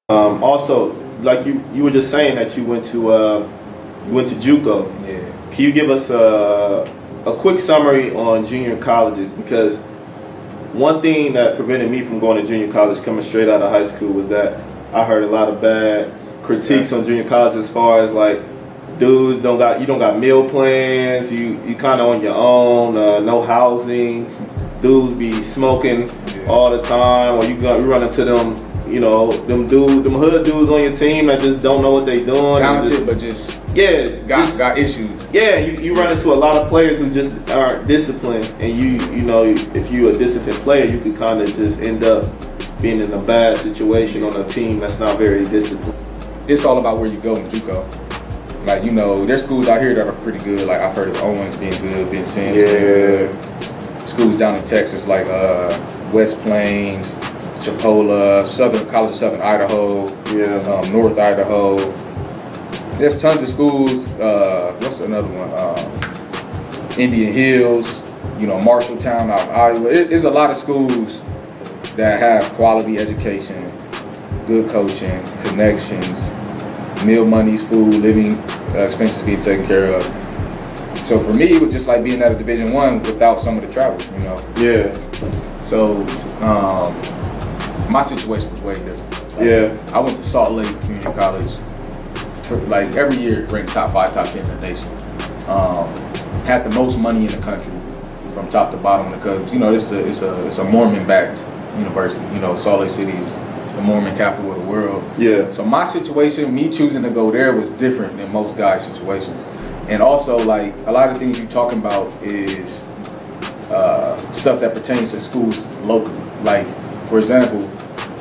Also, like you were just saying that you went to JUCO. Yeah. Can you give us a quick summary on junior colleges? Because one thing that prevented me from going to junior college coming straight out of high school was that I heard a lot of bad critiques on junior college as far as like dudes don't got meal plans, you kind of on your own, no housing, dudes be smoking all the time, or you run into them, them hood dudes on your team that just don't know what they doing. Talented, but just got issues. Yeah, you run into a lot of players who just aren't disciplined, and if you're a disciplined player, you could kind of just end up being in a bad situation on a team that's not very disciplined. It's all about where you go in JUCO. Like, there's schools out here that are pretty good. Like, I've heard of Owens being good, Vincennes being good. Schools down in Texas like West Plains, Chipola, College of Southern Idaho, North Idaho. There's tons of schools. What's another one? Indian Hills, Marshalltown out of Iowa. There's a lot of schools that have quality education, good coaching, connections, meal monies, food, living expenses being taken care of. So for me, it was just like being at a Division I without some of the travel, Yeah. So my situation was way different. I went to Salt Lake Community College, like every year ranked top 5, top 10 in the nation. Had the most money in the country from top to bottom because it's a Mormon-backed university. Salt Lake City is the Mormon capital of the world. Yeah. So my situation, me choosing to go there, was different than most guys' situations. And also, like, a lot of things you're talking about is stuff that pertains to schools locally. Like, for example,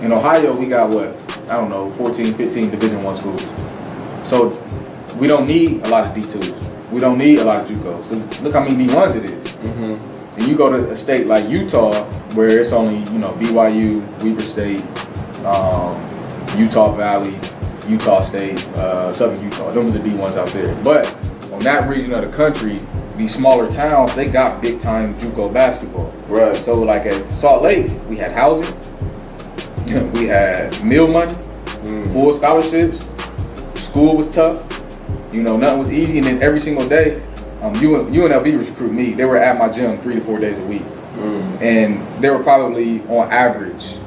in Ohio, we got 14, 15 Division I schools. So we don't need a lot of D2s. We don't need a lot of JUCOs. Because look how many D1s it is. Mm-hmm. And you go to a state like Utah, where it's only, BYU, Weber State, Utah Valley, Utah State, Southern Utah. Those are D1s out there. But on that region of the country, these smaller towns, they got big time JUCO basketball. Right. So like at Salt Lake, we had housing, we had meal money, full scholarships. School was tough. Nothing was easy. And then every single day, UNLV recruit me. They were at my gym 3 to 4 days a week. And there were probably on average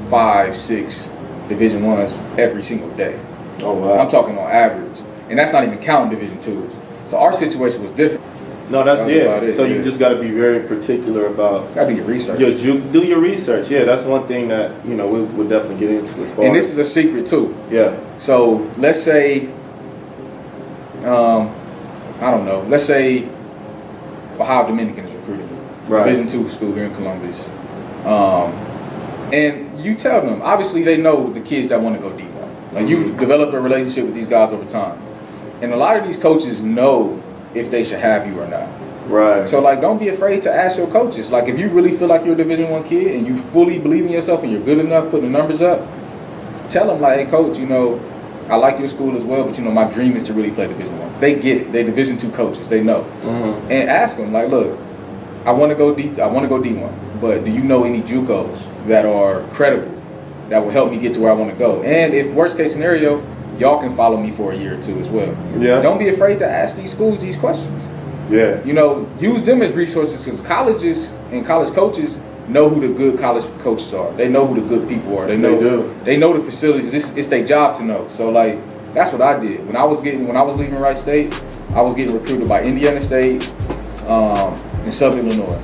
5, 6 Division I's every single day. Oh wow! I'm talking on average, and that's not even counting Division IIs. So our situation was different. No, that's about it. So you just got to be very particular about. Got to do your research. Do your research. Yeah, that's one thing that we'll definitely get into as far. And this is a secret too. Yeah. So let's say, I don't know. Let's say Ohio Dominican is recruiting you. Right. Division II school here in Columbus. And you tell them, obviously they know the kids that want to go D1. Like you develop a relationship with these guys over time. And a lot of these coaches know if they should have you or not. Right. So like, don't be afraid to ask your coaches. Like if you really feel like you're a Division I kid and you fully believe in yourself and you're good enough putting the numbers up, tell them like, hey coach, I like your school as well, but my dream is to really play Division I. They get it. They Division II coaches. They know. Mm-hmm. And ask them like, look, I want to go D1, but do you know any JUCOs that are credible that will help me get to where I want to go? And if worst case scenario, y'all can follow me for a year or two as well. Yeah. Don't be afraid to ask these schools these questions. Yeah. Use them as resources because colleges and college coaches know who the good college coaches are. They know who the good people are. They know the facilities. It's their job to know. So like that's what I did. When I was leaving Wright State, I was getting recruited by Indiana State and Southern Illinois.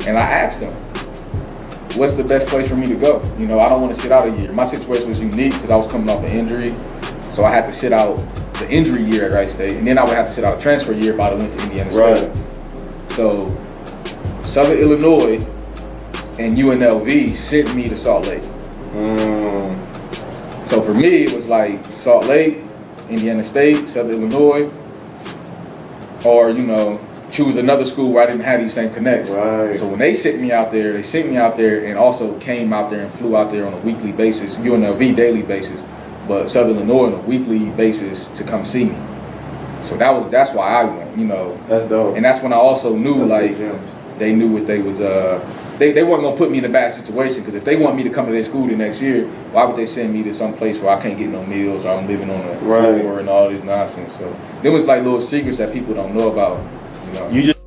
And I asked them, what's the best place for me to go? I don't want to sit out a year. My situation was unique because I was coming off an injury. So I had to sit out the injury year at Wright State, and then I would have to sit out a transfer year if I went to Indiana State. Right. So Southern Illinois and UNLV sent me to Salt Lake. So for me, it was like Salt Lake, Indiana State, Southern Illinois, or choose another school where I didn't have these same connects. Right. So when they sent me out there and also came out there and flew out there on a weekly basis, UNLV daily basis, but Southern Illinois on a weekly basis to come see me. So that's why I went, That's dope. And that's when I also knew That's like they knew what they was they weren't gonna put me in a bad situation, because if they want me to come to their school the next year, why would they send me to some place where I can't get no meals, or I'm living on the floor and all this nonsense? So there was like little secrets that people don't know about. You know. You just